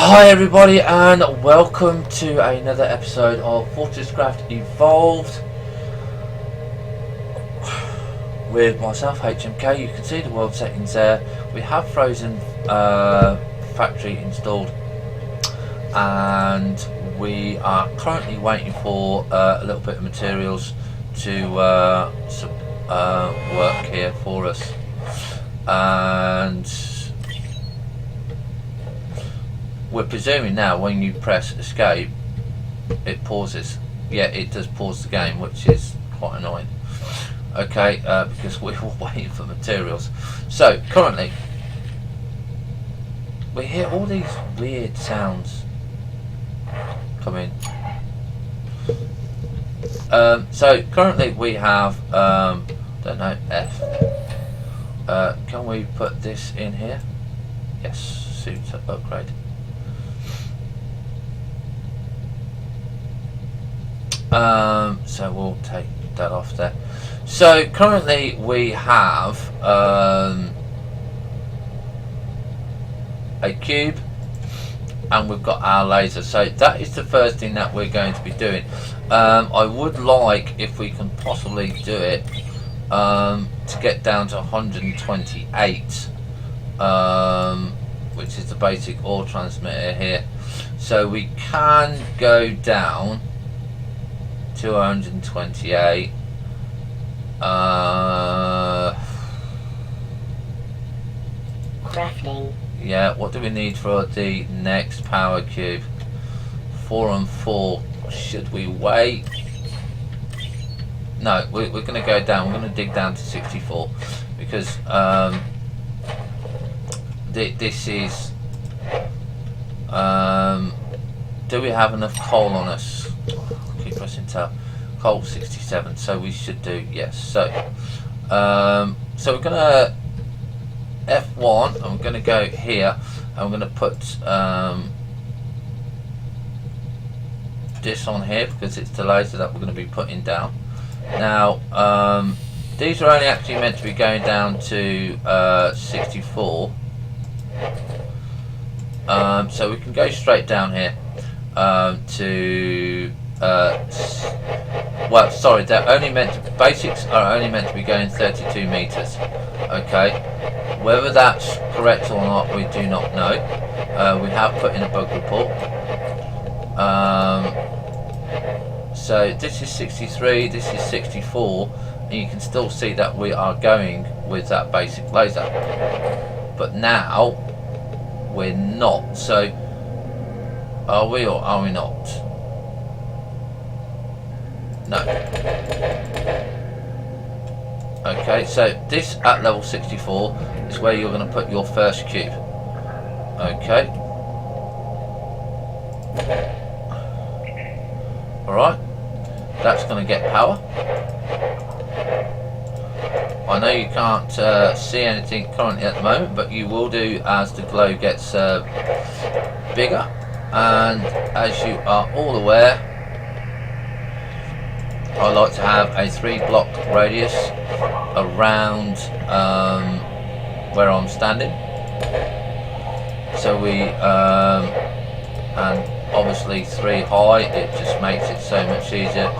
Hi everybody and welcome to another episode of Fortresscraft Evolved with myself HMK. You can see the world settings there. We have Frozen Factory installed and we are currently waiting for a little bit of materials to work here for us, and we're presuming now when you press escape it pauses. Yeah, it does pause the game, which is quite annoying. Okay, because we're waiting for materials. So currently we hear all these weird sounds coming. So currently we have don't know, F. Can we put this in here? Yes, suit upgrade. So we'll take that off there. So currently we have a cube and we've got our laser. So that is the first thing that we're going to be doing. I would like, if we can possibly do it, to get down to 128, which is the basic ore transmitter here. So we can go down to 128. Crafting. Yeah, what do we need for the next power cube? 4 and 4. Should we wait? No, we're going to go down. We're going to dig down to 64 because this is. Do we have enough coal on us? Keep pressing tab. Coal 67. So we should do, yes. So so we're going to F1. I'm going to go here. I'm going to put this on here because it's the laser that we're going to be putting down. Now these are only actually meant to be going down to 64. So we can go straight down here to well, sorry, they're only meant to, basics are only meant to be going 32 meters. Okay, whether that's correct or not we do not know. We have put in a bug report. So this is 63, this is 64, and you can still see that we are going with that basic laser, but now we're not. So are we or are we not? No. Okay, so this at level 64 is where you're going to put your first cube. Okay. Alright. That's going to get power. I know you can't see anything currently at the moment, but you will do as the glow gets bigger. And as you are all aware, I like to have a 3-block radius around where I'm standing. So we and obviously 3 high, it just makes it so much easier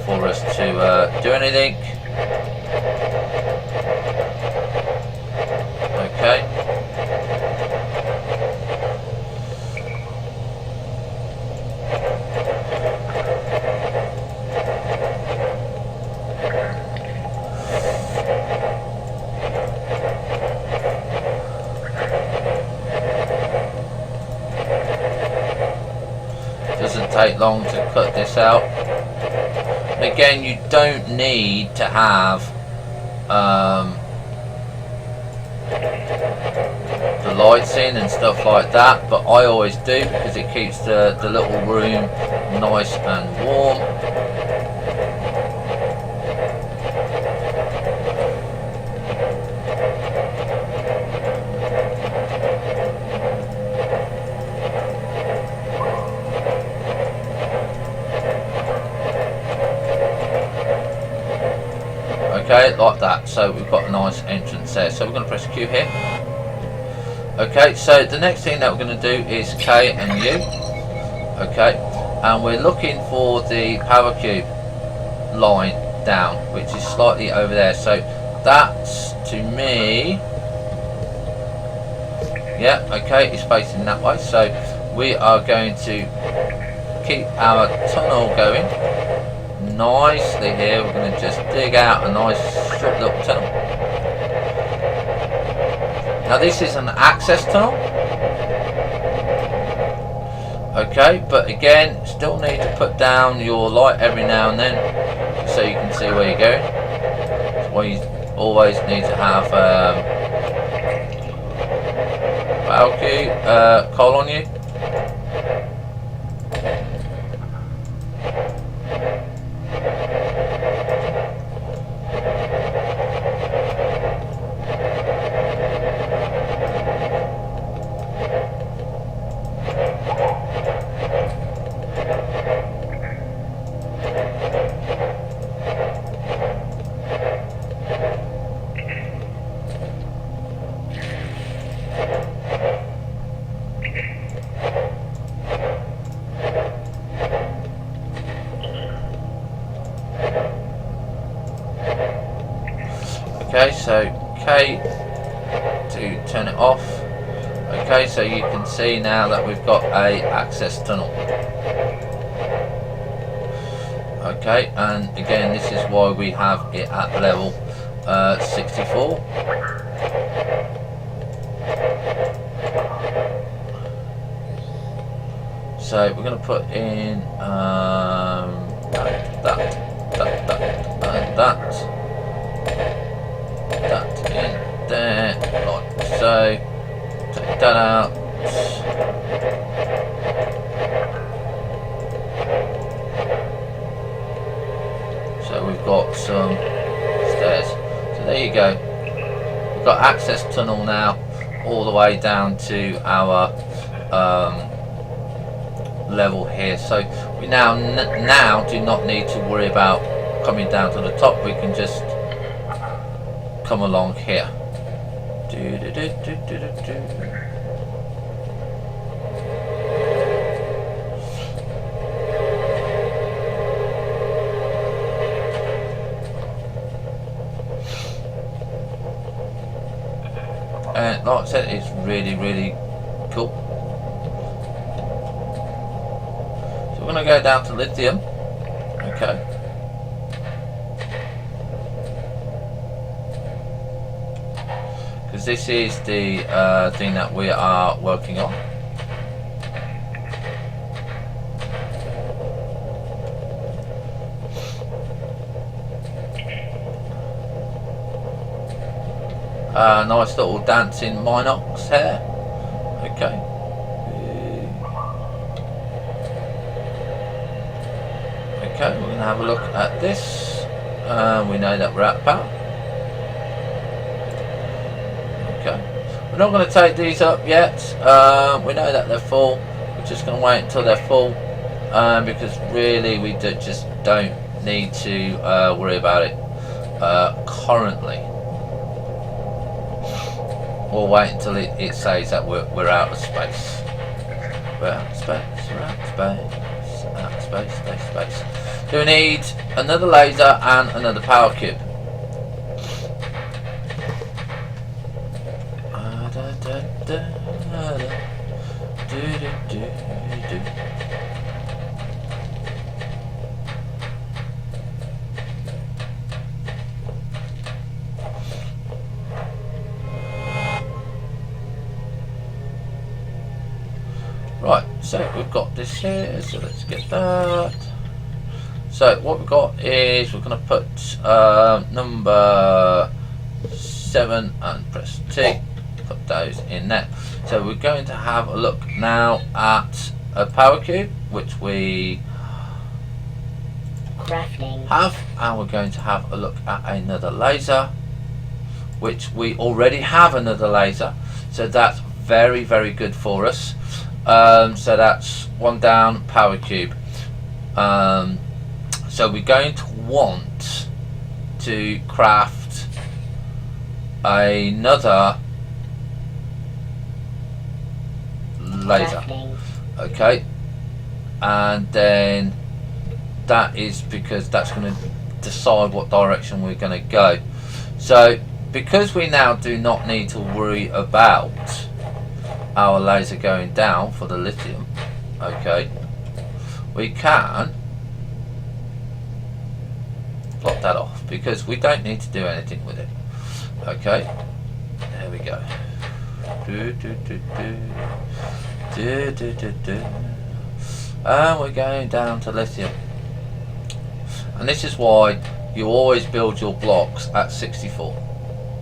for us to do anything. Okay. Doesn't take long to cut this out. And again, you don't need to have the lights in and stuff like that, but I always do because it keeps the little room nice and warm. Okay, like that. So we've got a nice entrance there. So we're going to press Q here. Okay, so the next thing that we're going to do is K and U. Okay, and we're looking for the power cube line down, which is slightly over there. So that's, to me, yeah, okay, it's facing that way. So we are going to keep our tunnel going nicely here. We're going to just dig out a nice short little tunnel. Now this is an access tunnel. Okay, but again, still need to put down your light every now and then so you can see where you're going. That's why you always need to have power cube coal on you. Okay, so K to turn it off. Okay, so you can see now that we've got a access tunnel. Okay, and again, this is why we have it at level 64. So we're going to put in that in there, like so. Take that out. So we've got some stairs. So there you go. We've got access tunnel now, all the way down to our level here. So we now do not need to worry about coming down to the top. We can just come along here. And like I said, it's really cool. So we're going to go down to lithium. Okay. Because this is the thing that we are working on. Nice little dancing Minox here. Okay. Okay, we're going to have a look at this. We know that we're at power. Okay. We're not going to take these up yet. We know that they're full. We're just going to wait until they're full. Because really we just don't need to worry about it currently. We'll wait until it says that we're out of space. We're out of space, we're out of space, out of space, space. So we need another laser and another power cube. Right, so we've got this here, so let's get that. So what we've got is we're going to put number 7 and press T, put those in there. So we're going to have a look now at a power cube, which we have, and we're going to have a look at another laser, which we already have another laser, so that's very good for us. So that's one down, power cube. So we're going to want to craft another laser. Okay, and then that is because that's going to decide what direction we're going to go. So because we now do not need to worry about our laser going down for the lithium, okay, we can plot that off because we don't need to do anything with it. Okay, there we go. And we're going down to lithium. And this is why you always build your blocks at 64.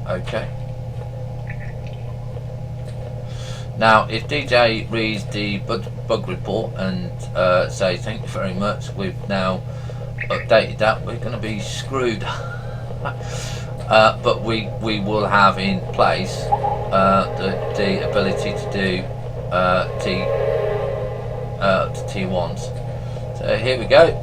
Okay. Now, if DJ reads the bug report and say thank you very much, we've now updated that, we're going to be screwed. But we will have in place the ability to do T1s. So here we go.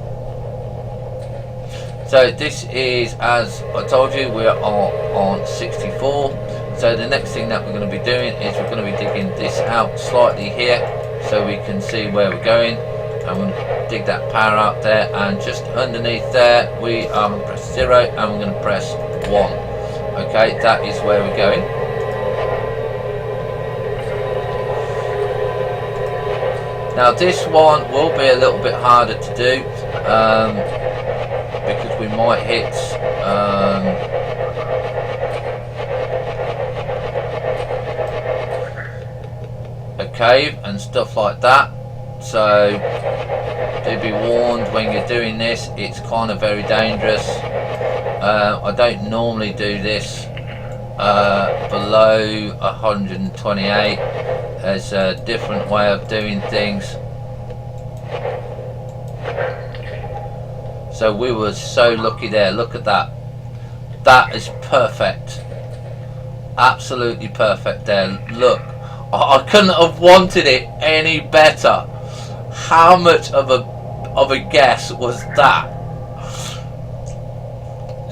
So this is, as I told you, we are on 64. So the next thing that we're going to be doing is we're going to be digging this out slightly here so we can see where we're going. I'm going to dig that power out there, and just underneath there we are going to press 0 and we're going to press 1. Okay, that is where we're going. Now this one will be a little bit harder to do because we might hit a cave and stuff like that. So do be warned when you're doing this, it's kind of very dangerous. I don't normally do this below 128. There's a different way of doing things. So we were so lucky there. Look at that. That is perfect. Absolutely perfect there. Look, I couldn't have wanted it any better. How much of a guess was that?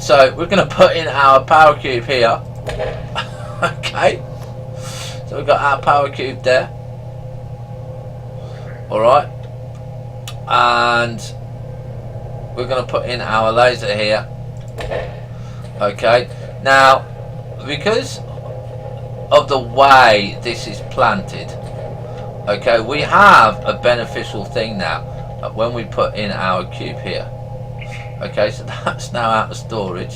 So we're going to put in our power cube here. Okay. So we've got our power cube there. Alright. And we're going to put in our laser here. Okay. Now, because of the way this is planted, okay, we have a beneficial thing now when we put in our cube here. Okay, so that's now out of storage.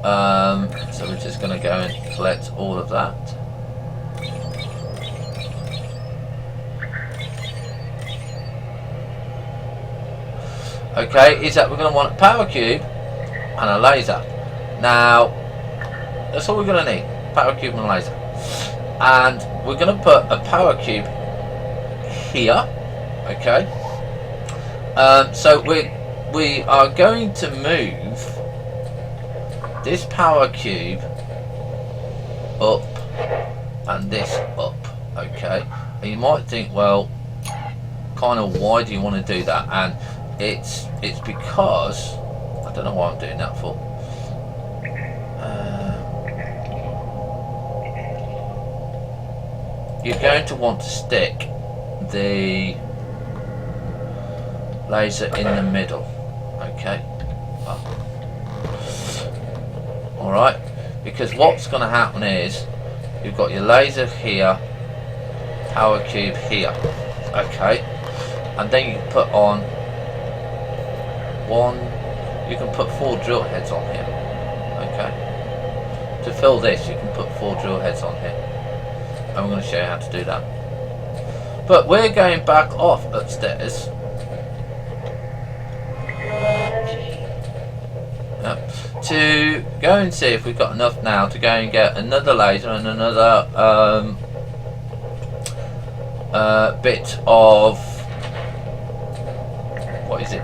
So we're just going to go and collect all of that. Okay, is that we're going to want a power cube and a laser. Now, that's all we're going to need, power cube and a laser. And we're going to put a power cube here. Okay. So we are going to move this power cube up and this up. Okay. And you might think, well, kind of why do you want to do that? And it's because I don't know why I'm doing that for. You're going to want to stick the laser in the middle. Okay. Alright, because what's going to happen is you've got your laser here, power cube here. Okay. And then you can put on you can put 4 drill heads on here. Okay. To fill this, you can put 4 drill heads on here. And we're going to show you how to do that. But we're going back off upstairs. To go and see if we've got enough now to go and get another laser and another bit of, what is it?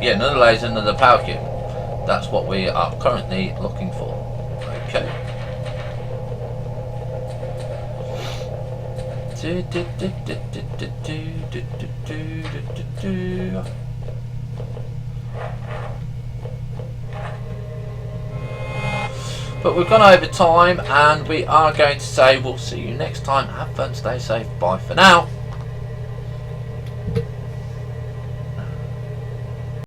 Yeah, another laser, another power cube. That's what we are currently looking for. Okay. But we've gone over time and we are going to say we'll see you next time. Have fun, stay safe, bye for now.